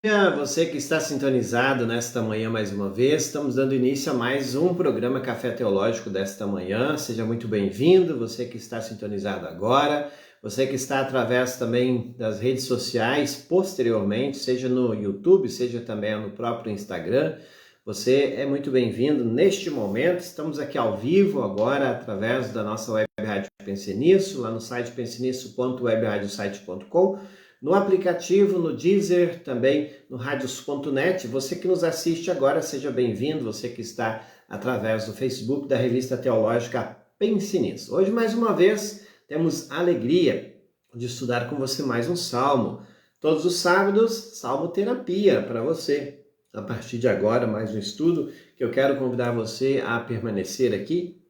Dia, você que está sintonizado nesta manhã mais uma vez, estamos dando início a mais um programa Café Teológico desta manhã. Seja muito bem-vindo, você que está sintonizado agora, você que está através também das redes sociais posteriormente, seja no YouTube, seja também no próprio Instagram. Você é muito bem-vindo neste momento. Estamos aqui ao vivo agora através da nossa web rádio Pense Nisso, lá no site pensenisso.webradiosite.com. No aplicativo, no Deezer, também no radios.net. Você que nos assiste agora, seja bem-vindo. Você que está através do Facebook da revista teológica Pense Nisso. Hoje, mais uma vez, temos a alegria de estudar com você mais um salmo. Todos os sábados, salmo terapia para você. A partir de agora, mais um estudo que eu quero convidar você a permanecer aqui,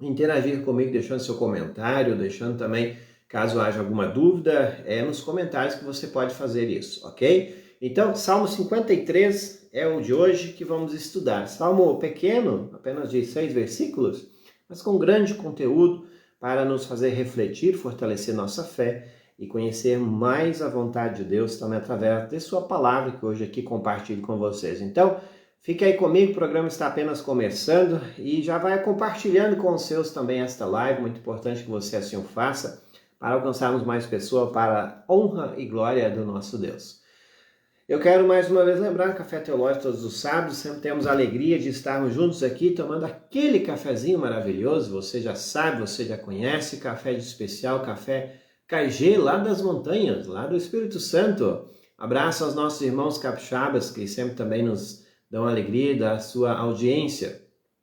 interagir comigo, deixando seu comentário, deixando também, caso haja alguma dúvida, nos comentários que você pode fazer isso, ok? Então, Salmo 53 é o de hoje que vamos estudar. Salmo pequeno, apenas de 6 versículos, mas com grande conteúdo para nos fazer refletir, fortalecer nossa fé e conhecer mais a vontade de Deus também através de sua palavra que hoje aqui compartilho com vocês. Então, fique aí comigo, o programa está apenas começando e já vai compartilhando com os seus também esta live, muito importante que você assim o faça, para alcançarmos mais pessoas para a honra e glória do nosso Deus. Eu quero mais uma vez lembrar, Café Teológico todos os sábados, sempre temos a alegria de estarmos juntos aqui tomando aquele cafezinho maravilhoso, você já sabe, você já conhece, café de especial, café Caigê, lá das montanhas, lá do Espírito Santo. Abraço aos nossos irmãos capixabas, que sempre também nos dão alegria da sua audiência.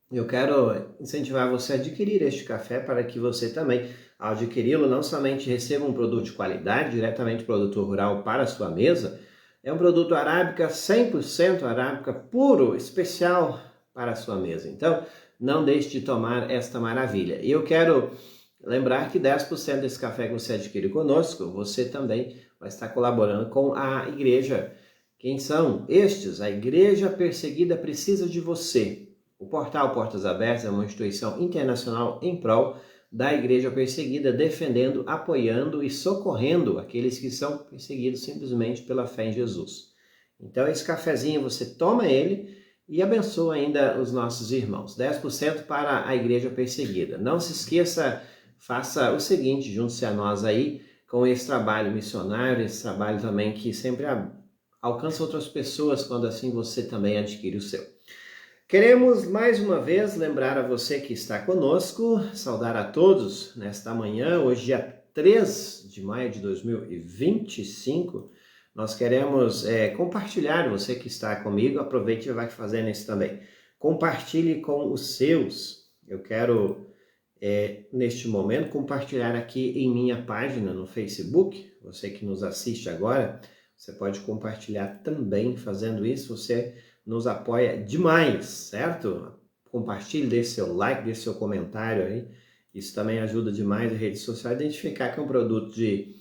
Eu quero incentivar você a adquirir este café para que você também, ao adquiri-lo, não somente receba um produto de qualidade, diretamente do produtor rural para a sua mesa. É um produto arábica, 100% arábica, puro, especial para a sua mesa. Então, não deixe de tomar esta maravilha. E eu quero lembrar que 10% desse café que você adquire conosco, você também vai estar colaborando com a igreja. Quem são estes? A Igreja Perseguida Precisa de Você. O portal Portas Abertas é uma instituição internacional em prol da igreja perseguida, defendendo, apoiando e socorrendo aqueles que são perseguidos simplesmente pela fé em Jesus. Então esse cafezinho você toma ele e abençoa ainda os nossos irmãos. 10% para a igreja perseguida. Não se esqueça, faça o seguinte, junte-se a nós aí com esse trabalho missionário, esse trabalho também que sempre alcança outras pessoas quando assim você também adquire o seu. Queremos mais uma vez lembrar a você que está conosco, saudar a todos nesta manhã, hoje dia 3 de maio de 2025. Nós queremos compartilhar, você que está comigo, aproveite e vai fazendo isso também. Compartilhe com os seus. Eu quero, neste momento, compartilhar aqui em minha página no Facebook. Você que nos assiste agora, você pode compartilhar também fazendo isso. Você nos apoia demais, certo? Compartilhe, dê seu like, dê seu comentário aí. Isso também ajuda demais a rede social a identificar que é um produto de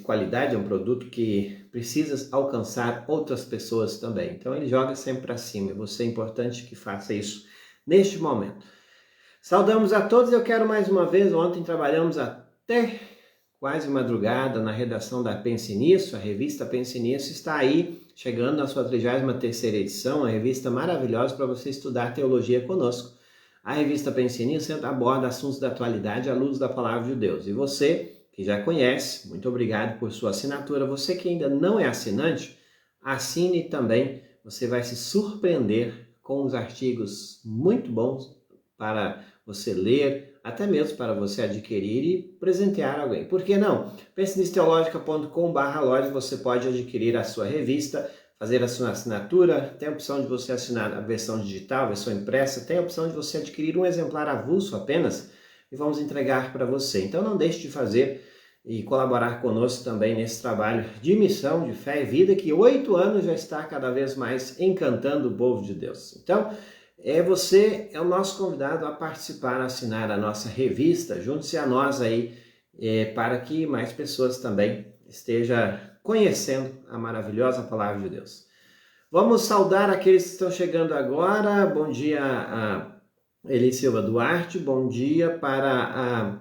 qualidade, é um produto que precisa alcançar outras pessoas também. Então ele joga sempre para cima. Você é importante que faça isso neste momento. Saudamos a todos. Eu quero mais uma vez, ontem trabalhamos até quase madrugada na redação da Pense Nisso. A revista Pense Nisso está aí, chegando na sua 33ª edição, uma revista maravilhosa para você estudar teologia conosco. A revista Pense Nisso sempre aborda assuntos da atualidade à luz da palavra de Deus. E você, que já conhece, muito obrigado por sua assinatura. Você que ainda não é assinante, assine também. Você vai se surpreender com os artigos muito bons para você ler, até mesmo para você adquirir e presentear alguém. Por que não? pensenistteologica.com/loja você pode adquirir a sua revista, fazer a sua assinatura, tem a opção de você assinar a versão digital, a versão impressa, tem a opção de você adquirir um exemplar avulso apenas e vamos entregar para você. Então não deixe de fazer e colaborar conosco também nesse trabalho de missão, de fé e vida, que 8 anos já está cada vez mais encantando o povo de Deus. Então, você é o nosso convidado a participar, a assinar a nossa revista. Junte-se a nós aí para que mais pessoas também estejam conhecendo a maravilhosa palavra de Deus. Vamos saudar aqueles que estão chegando agora. Bom dia a Eli Silva Duarte, bom dia para a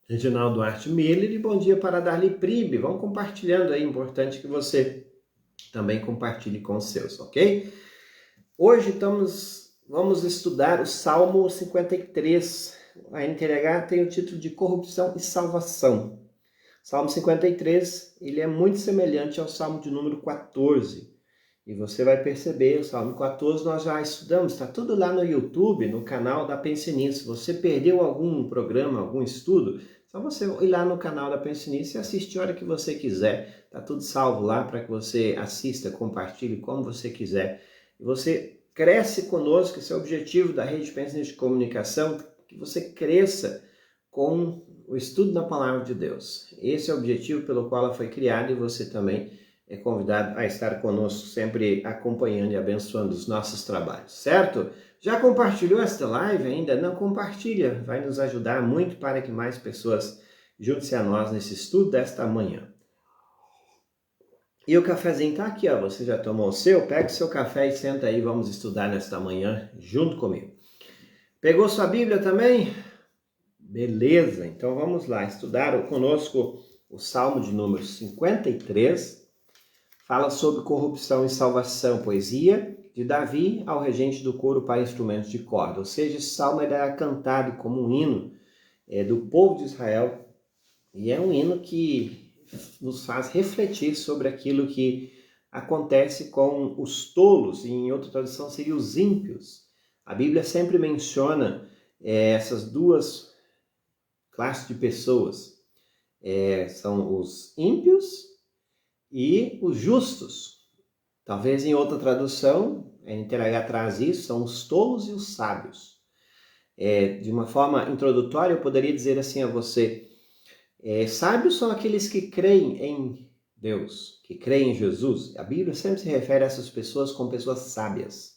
Reginaldo Duarte Miller e bom dia para a Darli Pribe. Vamos compartilhando aí, importante que você também compartilhe com os seus, ok? Hoje vamos estudar o Salmo 53. A NTLH tem o título de Corrupção e Salvação. Salmo 53, ele é muito semelhante ao Salmo de número 14. E você vai perceber, o Salmo 14 nós já estudamos, está tudo lá no YouTube, no canal da Pense Nisso. Se você perdeu algum programa, algum estudo, só você ir lá no canal da Pense Nisso e assistir a hora que você quiser. Está tudo salvo lá para que você assista, compartilhe como você quiser. E você cresce conosco, esse é o objetivo da Rede Pense Nisso de Comunicação, que você cresça com o estudo da Palavra de Deus. Esse é o objetivo pelo qual ela foi criada e você também é convidado a estar conosco, sempre acompanhando e abençoando os nossos trabalhos, certo? Já compartilhou esta live ainda? Não compartilha, vai nos ajudar muito para que mais pessoas juntem-se a nós nesse estudo desta manhã. E o cafezinho está aqui, ó. Você já tomou o seu? Pega o seu café e senta aí, vamos estudar nesta manhã junto comigo. Pegou sua Bíblia também? Beleza, então vamos lá, estudar conosco o Salmo de número 53, fala sobre corrupção e salvação, poesia de Davi ao regente do coro para instrumentos de corda, ou seja, esse salmo era cantado como um hino do povo de Israel, e é um hino que nos faz refletir sobre aquilo que acontece com os tolos, e em outra tradução seria os ímpios. A Bíblia sempre menciona essas duas classes de pessoas, são os ímpios e os justos. Talvez em outra tradução, a NTLH traz isso, são os tolos e os sábios. De uma forma introdutória, eu poderia dizer assim a você, sábios são aqueles que creem em Deus, que creem em Jesus. A Bíblia sempre se refere a essas pessoas como pessoas sábias.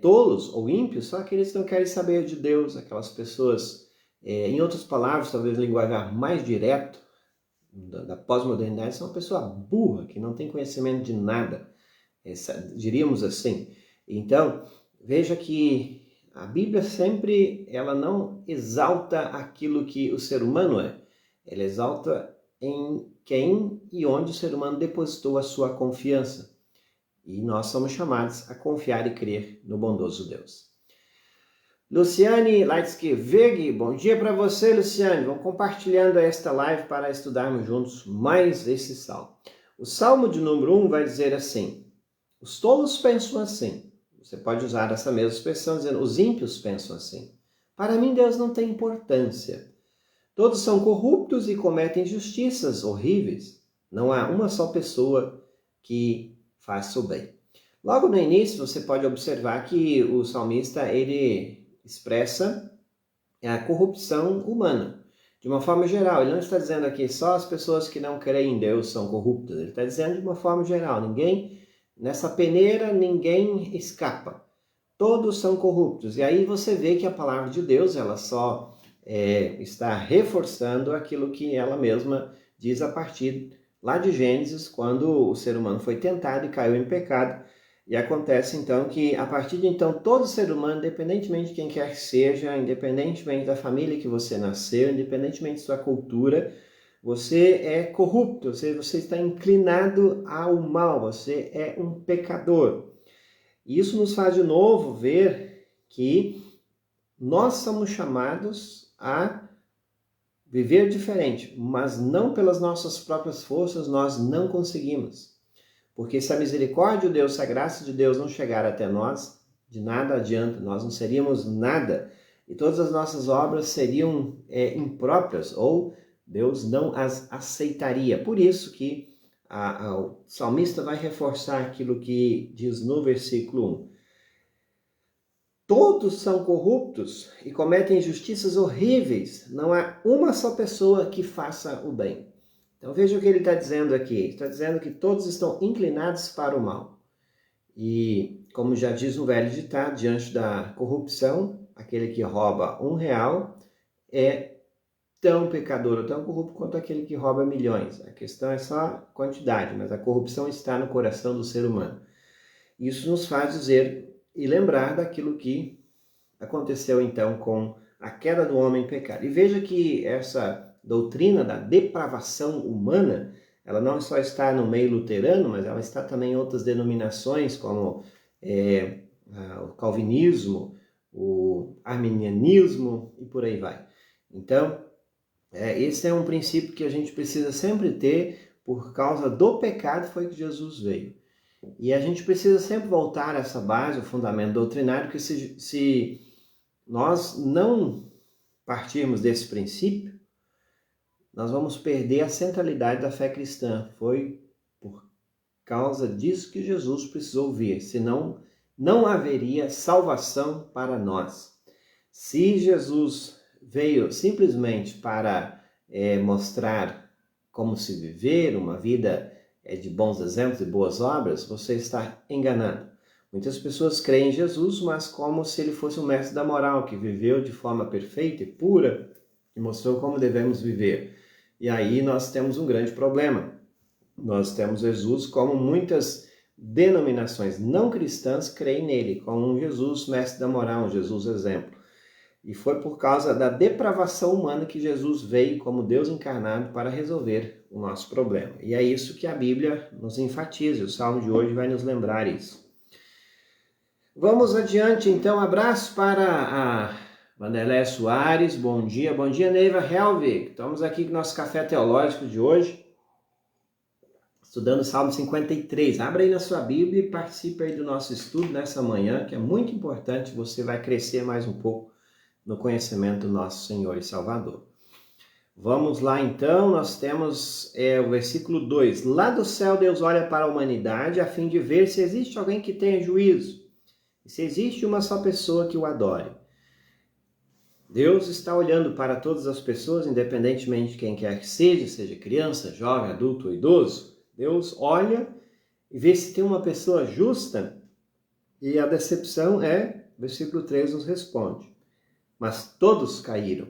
Tolos ou ímpios são aqueles que não querem saber de Deus, aquelas pessoas, em outras palavras, talvez linguajar mais direto, da pós-modernidade, são uma pessoa burra, que não tem conhecimento de nada, diríamos assim. Então, veja que a Bíblia sempre, ela não exalta aquilo que o ser humano é, ela exalta em quem e onde o ser humano depositou a sua confiança. E nós somos chamados a confiar e crer no bondoso Deus. Luciane Leitzke-Veg, bom dia para você, Luciane. Vamos compartilhando esta live para estudarmos juntos mais esse salmo. O salmo de número 1 vai dizer assim, os tolos pensam assim. Você pode usar essa mesma expressão dizendo, os ímpios pensam assim. Para mim, Deus não tem importância. Todos são corruptos e cometem injustiças horríveis. Não há uma só pessoa que faça o bem. Logo no início, você pode observar que o salmista, ele expressa a corrupção humana. De uma forma geral, ele não está dizendo aqui só as pessoas que não creem em Deus são corruptas. Ele está dizendo de uma forma geral, nessa peneira, ninguém escapa. Todos são corruptos. E aí você vê que a palavra de Deus, ela só está reforçando aquilo que ela mesma diz a partir lá de Gênesis, quando o ser humano foi tentado e caiu em pecado. E acontece então que a partir de então todo ser humano, independentemente de quem quer que seja, independentemente da família que você nasceu, independentemente de sua cultura, você é corrupto, você está inclinado ao mal, você é um pecador. E isso nos faz de novo ver que nós somos chamados a viver diferente, mas não pelas nossas próprias forças nós não conseguimos. Porque se a misericórdia de Deus, se a graça de Deus não chegar até nós, de nada adianta, nós não seríamos nada. E todas as nossas obras seriam impróprias, ou Deus não as aceitaria. Por isso que o salmista vai reforçar aquilo que diz no versículo 1. Todos são corruptos e cometem injustiças horríveis. Não há uma só pessoa que faça o bem. Então veja o que ele está dizendo aqui. Ele está dizendo que todos estão inclinados para o mal. E como já diz um velho ditado, diante da corrupção, aquele que rouba R$1 é tão pecador ou tão corrupto quanto aquele que rouba milhões. A questão é só a quantidade, mas a corrupção está no coração do ser humano. Isso nos faz dizer e lembrar daquilo que aconteceu então com a queda do homem em pecado. E veja que essa doutrina da depravação humana, ela não só está no meio luterano, mas ela está também em outras denominações, como o calvinismo, o arminianismo e por aí vai. Então, esse é um princípio que a gente precisa sempre ter, por causa do pecado foi que Jesus veio. E a gente precisa sempre voltar a essa base, o fundamento doutrinário, porque se nós não partirmos desse princípio, nós vamos perder a centralidade da fé cristã. Foi por causa disso que Jesus precisou vir, senão não haveria salvação para nós. Se Jesus veio simplesmente para mostrar como se viver uma vida de bons exemplos e boas obras, você está enganado. Muitas pessoas creem em Jesus, mas como se ele fosse um mestre da moral, que viveu de forma perfeita e pura e mostrou como devemos viver. E aí nós temos um grande problema. Nós temos Jesus como muitas denominações não cristãs creem nele, como um Jesus mestre da moral, um Jesus exemplo. E foi por causa da depravação humana que Jesus veio como Deus encarnado para resolver o nosso problema. E é isso que a Bíblia nos enfatiza. O Salmo de hoje vai nos lembrar isso. Vamos adiante, então. Abraço para a Vanderlé Soares. Bom dia Neiva Helvig. Estamos aqui com o nosso café teológico de hoje, estudando o Salmo 53. Abra aí na sua Bíblia e participe aí do nosso estudo nessa manhã, que é muito importante. Você vai crescer mais um pouco no conhecimento do nosso Senhor e Salvador. Vamos lá então, nós temos o versículo 2. Lá do céu Deus olha para a humanidade a fim de ver se existe alguém que tenha juízo, e se existe uma só pessoa que o adore. Deus está olhando para todas as pessoas, independentemente de quem quer que seja criança, jovem, adulto ou idoso. Deus olha e vê se tem uma pessoa justa, e a decepção versículo 3 nos responde: mas todos caíram,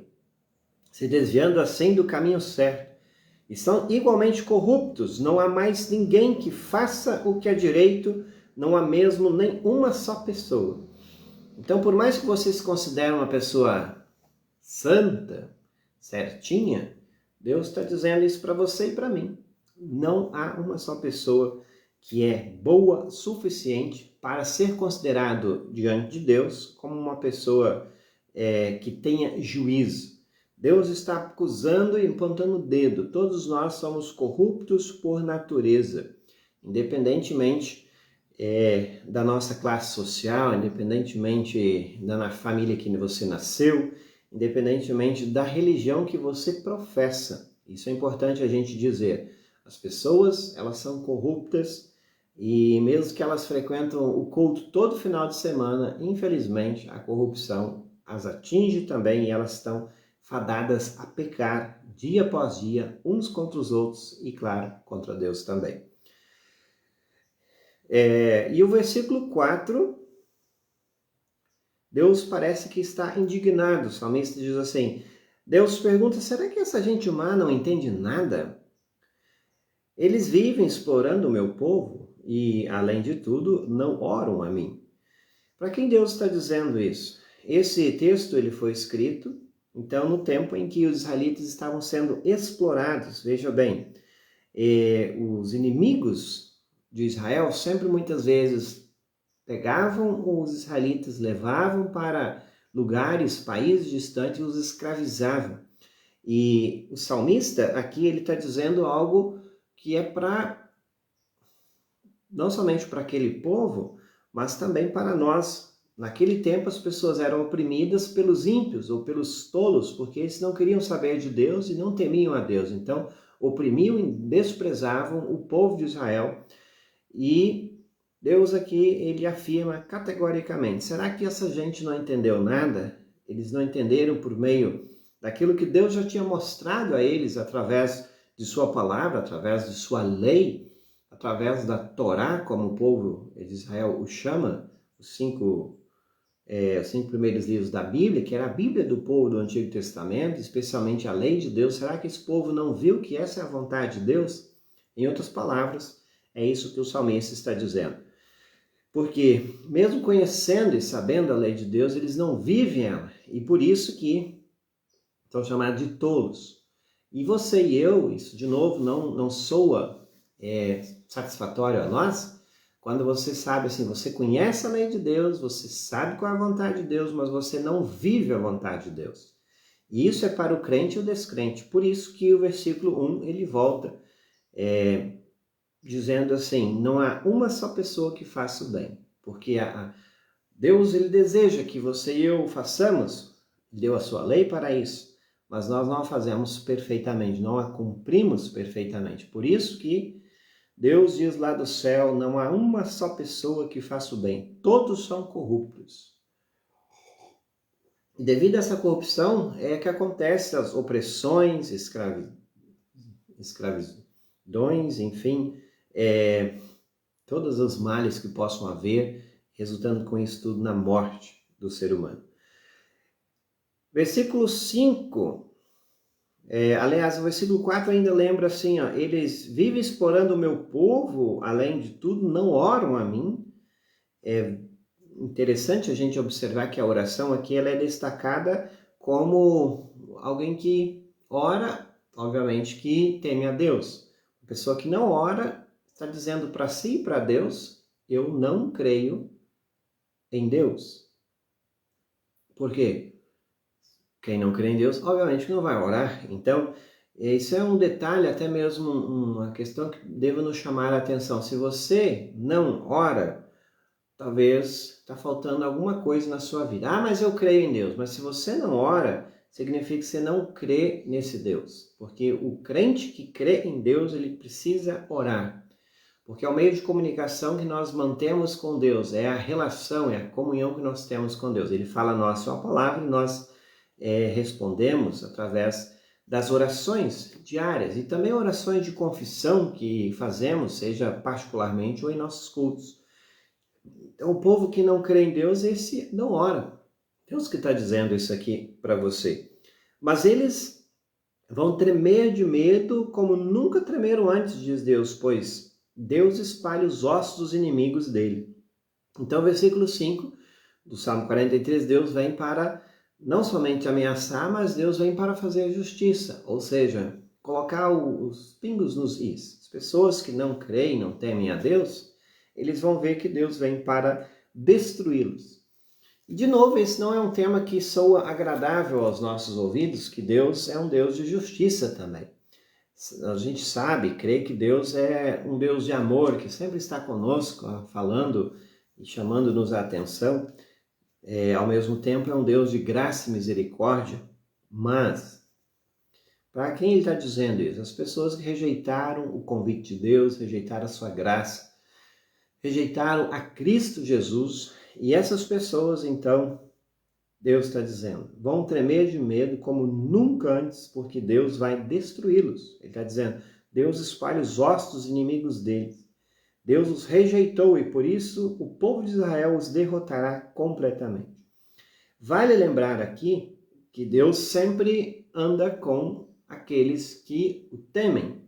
se desviando assim do caminho certo, e são igualmente corruptos. Não há mais ninguém que faça o que é direito, não há mesmo nem uma só pessoa. Então, por mais que você se considere uma pessoa santa, certinha, Deus está dizendo isso para você e para mim. Não há uma só pessoa que é boa o suficiente para ser considerado diante de Deus como uma pessoa que tenha juízo. Deus está acusando e apontando o dedo. Todos nós somos corruptos por natureza, independentemente da nossa classe social, independentemente da família que você nasceu, independentemente da religião que você professa. Isso é importante a gente dizer. As pessoas, elas são corruptas, e mesmo que elas frequentam o culto todo final de semana, infelizmente a corrupção as atinge também, e elas estão fadadas a pecar dia após dia, uns contra os outros e, claro, contra Deus também. E o versículo 4, Deus parece que está indignado. O salmista diz assim: Deus pergunta, será que essa gente má não entende nada? Eles vivem explorando o meu povo e, além de tudo, não oram a mim. Para quem Deus está dizendo isso? Esse texto ele foi escrito, então, no tempo em que os israelitas estavam sendo explorados. Veja bem, os inimigos de Israel sempre, muitas vezes, pegavam os israelitas, levavam para lugares, países distantes e os escravizavam. E o salmista aqui ele está dizendo algo que é não somente para aquele povo, mas também para nós. Naquele tempo as pessoas eram oprimidas pelos ímpios ou pelos tolos, porque eles não queriam saber de Deus e não temiam a Deus. Então, oprimiam e desprezavam o povo de Israel. E Deus aqui, ele afirma categoricamente: será que essa gente não entendeu nada? Eles não entenderam por meio daquilo que Deus já tinha mostrado a eles através de sua palavra, através de sua lei, através da Torá, como o povo de Israel o chama, os cinco primeiros livros da Bíblia, que era a Bíblia do povo do Antigo Testamento, especialmente a lei de Deus. Será que esse povo não viu que essa é a vontade de Deus? Em outras palavras, é isso que o salmista está dizendo. Porque, mesmo conhecendo e sabendo a lei de Deus, eles não vivem ela. E por isso que são chamados de tolos. E você e eu, isso de novo não soa satisfatório a nós, quando você sabe assim, você conhece a lei de Deus, você sabe qual é a vontade de Deus, mas você não vive a vontade de Deus. E isso é para o crente e o descrente. Por isso que o versículo 1, ele volta dizendo assim, não há uma só pessoa que faça o bem. Porque Deus, ele deseja que você e eu façamos, deu a sua lei para isso, mas nós não a fazemos perfeitamente, não a cumprimos perfeitamente. Por isso que Deus diz lá do céu, não há uma só pessoa que faça o bem, todos são corruptos. E devido a essa corrupção é que acontecem as opressões, escravidões, enfim, todos os males que possam haver, resultando com isso tudo na morte do ser humano. Versículo 5, aliás, o versículo 4 ainda lembra assim, eles vivem explorando o meu povo, além de tudo, não oram a mim. É interessante a gente observar que a oração aqui ela é destacada como alguém que ora, obviamente que teme a Deus. A pessoa que não ora está dizendo para si e para Deus, eu não creio em Deus. Por quê? Quem não crê em Deus, obviamente que não vai orar. Então, isso é um detalhe, até mesmo uma questão que deva nos chamar a atenção. Se você não ora, talvez está faltando alguma coisa na sua vida. Mas eu creio em Deus. Mas se você não ora, significa que você não crê nesse Deus. Porque o crente que crê em Deus, ele precisa orar. Porque é o meio de comunicação que nós mantemos com Deus. É a relação, é a comunhão que nós temos com Deus. Ele fala a nós sua palavra e nós respondemos através das orações diárias. E também orações de confissão que fazemos, seja particularmente ou em nossos cultos. Então, o povo que não crê em Deus, esse não ora. Deus que está dizendo isso aqui para você. Mas eles vão tremer de medo como nunca tremeram antes, diz Deus, pois Deus espalha os ossos dos inimigos dele. Então, versículo 5 do Salmo 43, Deus vem para não somente ameaçar, mas Deus vem para fazer justiça, ou seja, colocar os pingos nos is. As pessoas que não creem, não temem a Deus, eles vão ver que Deus vem para destruí-los. E, de novo, esse não é um tema que soa agradável aos nossos ouvidos, que Deus é um Deus de justiça também. A gente sabe, crê que Deus é um Deus de amor, que sempre está conosco, falando e chamando-nos a atenção. Ao mesmo tempo é um Deus de graça e misericórdia, mas para quem ele está dizendo isso? As pessoas que rejeitaram o convite de Deus, rejeitaram a sua graça, rejeitaram a Cristo Jesus, e essas pessoas, então, Deus está dizendo, vão tremer de medo como nunca antes, porque Deus vai destruí-los. Ele está dizendo, Deus espalha os ossos dos inimigos deles. Deus os rejeitou e por isso o povo de Israel os derrotará completamente. Vale lembrar aqui que Deus sempre anda com aqueles que o temem.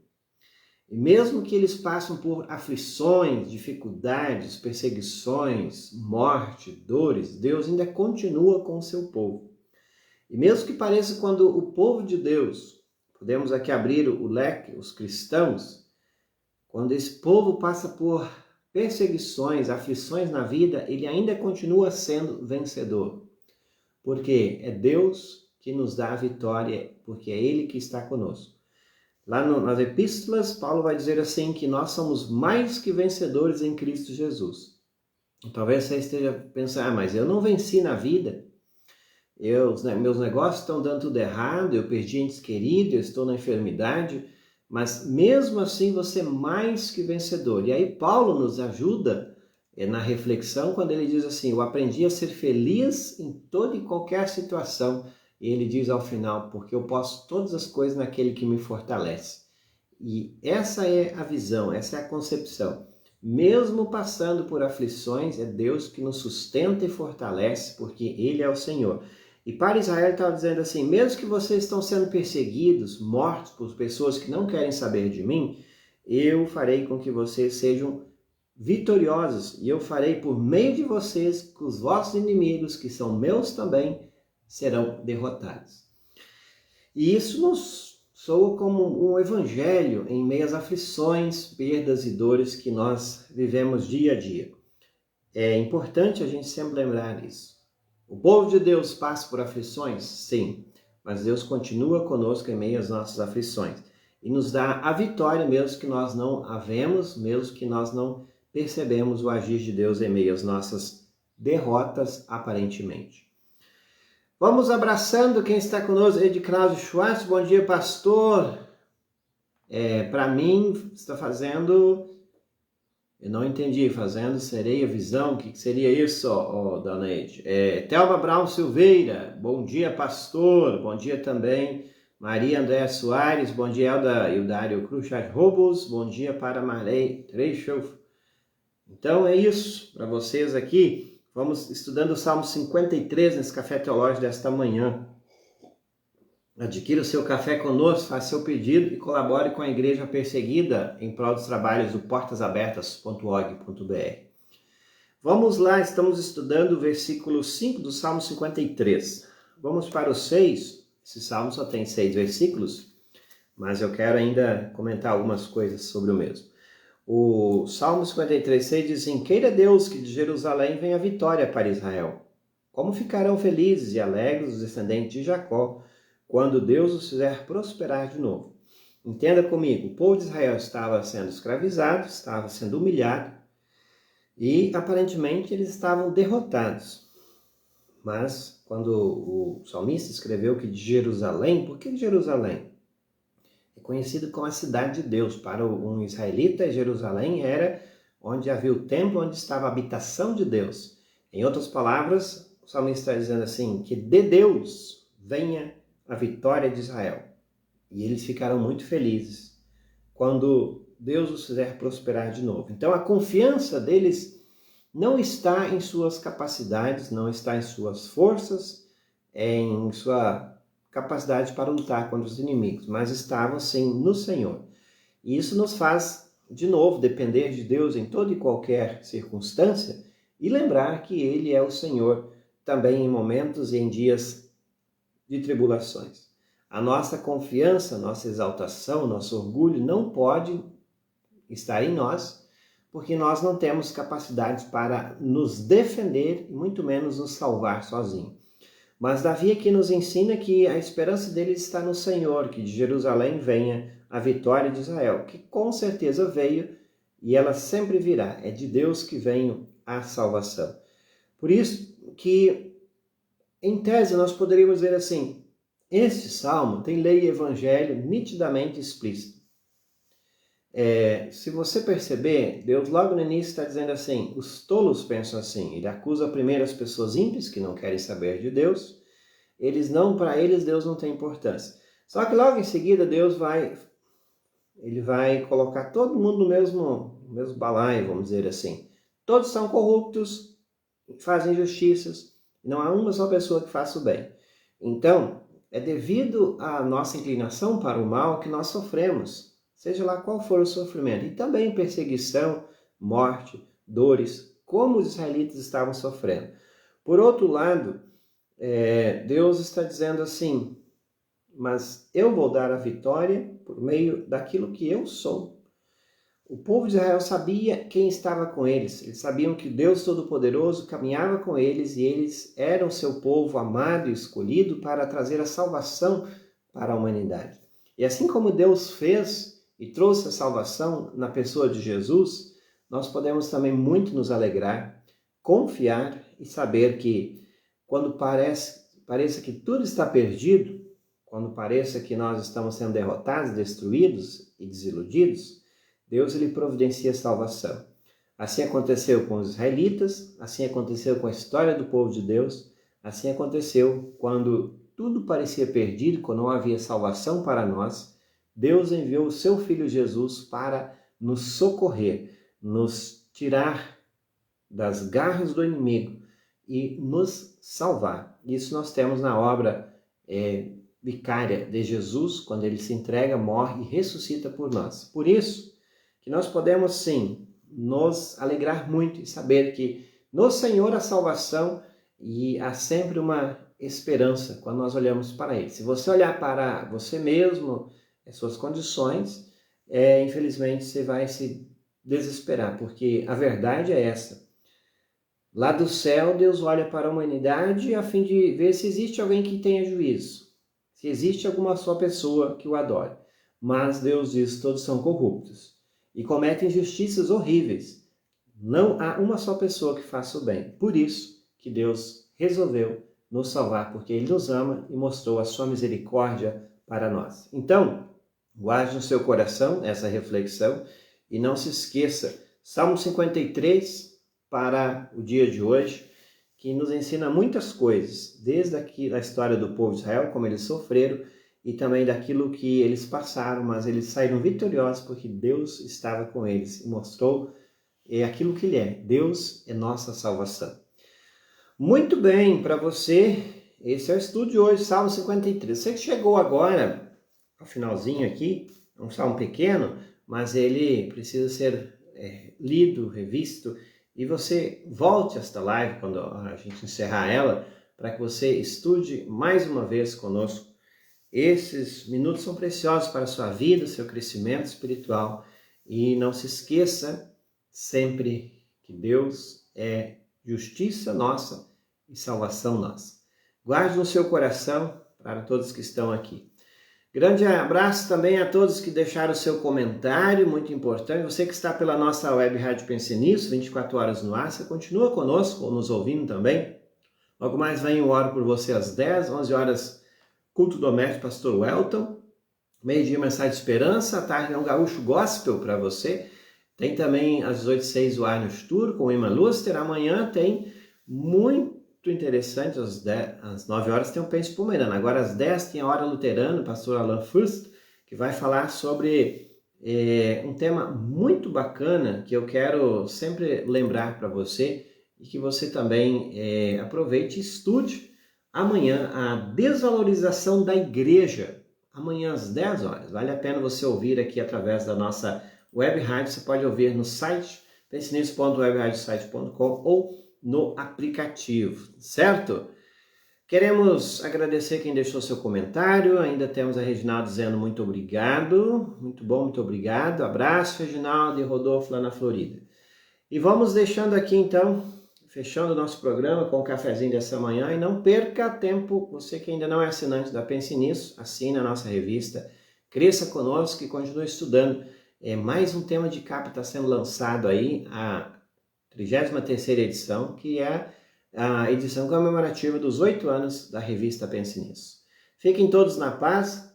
E mesmo que eles passem por aflições, dificuldades, perseguições, morte, dores, Deus ainda continua com o seu povo. E mesmo que pareça quando o povo de Deus, podemos aqui abrir o leque, os cristãos, quando esse povo passa por perseguições, aflições na vida, ele ainda continua sendo vencedor. Porque é Deus que nos dá a vitória, porque é Ele que está conosco. Lá nas epístolas, Paulo vai dizer assim, que nós somos mais que vencedores em Cristo Jesus. Talvez você esteja pensando, mas eu não venci na vida, meus negócios estão dando tudo errado, eu perdi entes queridos, eu estou na enfermidade, mas mesmo assim você é mais que vencedor. E aí Paulo nos ajuda na reflexão quando ele diz assim, eu aprendi a ser feliz em toda e qualquer situação. E ele diz ao final, porque eu posso todas as coisas naquele que me fortalece. E essa é a visão, essa é a concepção. Mesmo passando por aflições, é Deus que nos sustenta e fortalece, porque Ele é o Senhor. E para Israel ele estava dizendo assim, mesmo que vocês estão sendo perseguidos, mortos por pessoas que não querem saber de mim, eu farei com que vocês sejam vitoriosos, e eu farei por meio de vocês que os vossos inimigos, que são meus também, serão derrotados. E isso nos soa como um evangelho em meio às aflições, perdas e dores que nós vivemos dia a dia. É importante a gente sempre lembrar isso. O povo de Deus passa por aflições? Sim, mas Deus continua conosco em meio às nossas aflições e nos dá a vitória mesmo que nós não a vemos, mesmo que nós não percebemos o agir de Deus em meio às nossas derrotas aparentemente. Vamos abraçando quem está conosco, Ed Krause Schwartz, bom dia pastor. Para mim, está fazendo, eu não entendi, fazendo sereia, visão, o que seria isso, dona Ed? Thelma Brown Silveira, bom dia pastor, bom dia também Maria Andréa Soares, bom dia Elda Hildário Cruchat Robos, bom dia para Marley Treichel. Então é isso para vocês aqui. Vamos estudando o Salmo 53 nesse Café Teológico desta manhã. Adquira o seu café conosco, faça seu pedido e colabore com a Igreja Perseguida em prol dos trabalhos do portasabertas.org.br. Vamos lá, estamos estudando o versículo 5 do Salmo 53. Vamos para o 6. Esse Salmo só tem 6 versículos, mas eu quero ainda comentar algumas coisas sobre o mesmo. O Salmo 53,6 diz assim: queira Deus que de Jerusalém venha a vitória para Israel. Como ficarão felizes e alegres os descendentes de Jacó, quando Deus os fizer prosperar de novo. Entenda comigo, o povo de Israel estava sendo escravizado, estava sendo humilhado, e aparentemente eles estavam derrotados. Mas quando o salmista escreveu que de Jerusalém, por que Jerusalém? É conhecido como a cidade de Deus. Para um israelita, Jerusalém era onde havia o templo, onde estava a habitação de Deus. Em outras palavras, o salmista está dizendo assim, que de Deus venha a vitória de Israel. E eles ficaram muito felizes quando Deus os fizer prosperar de novo. Então a confiança deles não está em suas capacidades, não está em suas forças, em sua capacidade para lutar contra os inimigos, mas estavam sim no Senhor. E isso nos faz, de novo, depender de Deus em toda e qualquer circunstância e lembrar que Ele é o Senhor também em momentos e em dias de tribulações. A nossa confiança, nossa exaltação, nosso orgulho não pode estar em nós, porque nós não temos capacidade para nos defender e muito menos nos salvar sozinho. Mas Davi aqui nos ensina que a esperança dele está no Senhor, que de Jerusalém venha a vitória de Israel, que com certeza veio e ela sempre virá. É de Deus que vem a salvação. Por isso que, em tese, nós poderíamos dizer assim, este salmo tem lei e evangelho nitidamente explícito. Se você perceber, Deus logo no início está dizendo assim, os tolos pensam assim, ele acusa primeiro as pessoas ímpias que não querem saber de Deus, para eles Deus não tem importância. Só que logo em seguida Deus vai colocar todo mundo no mesmo balaio, vamos dizer assim. Todos são corruptos, fazem injustiças, não há uma só pessoa que faça o bem. Então, é devido à nossa inclinação para o mal que nós sofremos, seja lá qual for o sofrimento, e também perseguição, morte, dores, como os israelitas estavam sofrendo. Por outro lado, Deus está dizendo assim, mas eu vou dar a vitória por meio daquilo que eu sou. O povo de Israel sabia quem estava com eles, eles sabiam que Deus Todo-Poderoso caminhava com eles e eles eram seu povo amado e escolhido para trazer a salvação para a humanidade. E assim como Deus fez e trouxe a salvação na pessoa de Jesus, nós podemos também muito nos alegrar, confiar e saber que quando pareça que tudo está perdido, quando pareça que nós estamos sendo derrotados, destruídos e desiludidos, Deus ele providencia salvação. Assim aconteceu com os israelitas, assim aconteceu com a história do povo de Deus, assim aconteceu quando tudo parecia perdido, quando não havia salvação para nós, Deus enviou o seu Filho Jesus para nos socorrer, nos tirar das garras do inimigo e nos salvar. Isso nós temos na obra vicária de Jesus, quando ele se entrega, morre e ressuscita por nós. Por isso que nós podemos sim nos alegrar muito e saber que no Senhor há salvação e há sempre uma esperança quando nós olhamos para Ele. Se você olhar para você mesmo as suas condições, infelizmente você vai se desesperar, porque a verdade é essa. Lá do céu, Deus olha para a humanidade a fim de ver se existe alguém que tenha juízo, se existe alguma só pessoa que o adore. Mas Deus diz que todos são corruptos e cometem injustiças horríveis. Não há uma só pessoa que faça o bem. Por isso que Deus resolveu nos salvar, porque Ele nos ama e mostrou a sua misericórdia para nós. Então, guarde no seu coração essa reflexão e não se esqueça, Salmo 53 para o dia de hoje, que nos ensina muitas coisas, desde aqui a história do povo de Israel, como eles sofreram, e também daquilo que eles passaram, mas eles saíram vitoriosos porque Deus estava com eles e mostrou aquilo que Ele é. Deus é nossa salvação. Muito bem, para você, esse é o estudo de hoje, Salmo 53. Você que chegou agora, ao finalzinho aqui, é um salmo pequeno, mas ele precisa ser lido, revisto, e você volte a esta live quando a gente encerrar ela, para que você estude mais uma vez conosco. Esses minutos são preciosos para a sua vida, seu crescimento espiritual. E não se esqueça sempre que Deus é justiça nossa e salvação nossa. Guarde no seu coração para todos que estão aqui. Grande abraço também a todos que deixaram o seu comentário, muito importante. Você que está pela nossa web Rádio Pense Nisso, 24 horas no ar, você continua conosco, ou nos ouvindo também. Logo mais vem o Oro por Você às 10, 11 horas, culto doméstico, pastor Welton. Meio-dia, mensagem de esperança. À tarde é um gaúcho gospel para você. Tem também às 18h06 o Arnold Tour com o Emma Luster. Amanhã tem muito interessante, às 9 horas tem o Pense Pomerana. Agora às 10 tem a Hora Luterana, o pastor Alan Furst, que vai falar sobre um tema muito bacana que eu quero sempre lembrar para você e que você também aproveite e estude amanhã, a desvalorização da igreja. Amanhã às 10 horas. Vale a pena você ouvir aqui através da nossa web rádio. Você pode ouvir no site pensenisso.webradiosite.com ou no aplicativo, certo? Queremos agradecer quem deixou seu comentário. Ainda temos a Reginaldo dizendo muito obrigado. Muito bom, muito obrigado. Abraço, Reginaldo e Rodolfo lá na Florida. E vamos deixando aqui então, fechando o nosso programa com o cafezinho dessa manhã. E não perca tempo, você que ainda não é assinante da Pense Nisso, assine a nossa revista, cresça conosco e continue estudando. Mais um tema de capa está sendo lançado aí, a 33ª edição, que é a edição comemorativa dos 8 anos da revista Pense Nisso. Fiquem todos na paz.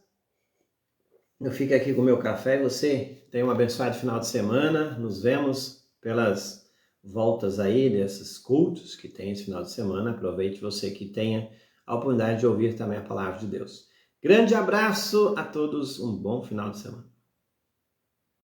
Eu fico aqui com o meu café e você tenha um abençoado final de semana. Nos vemos pelas voltas aí desses cultos que tem esse final de semana. Aproveite você que tenha a oportunidade de ouvir também a palavra de Deus. Grande abraço a todos, um bom final de semana.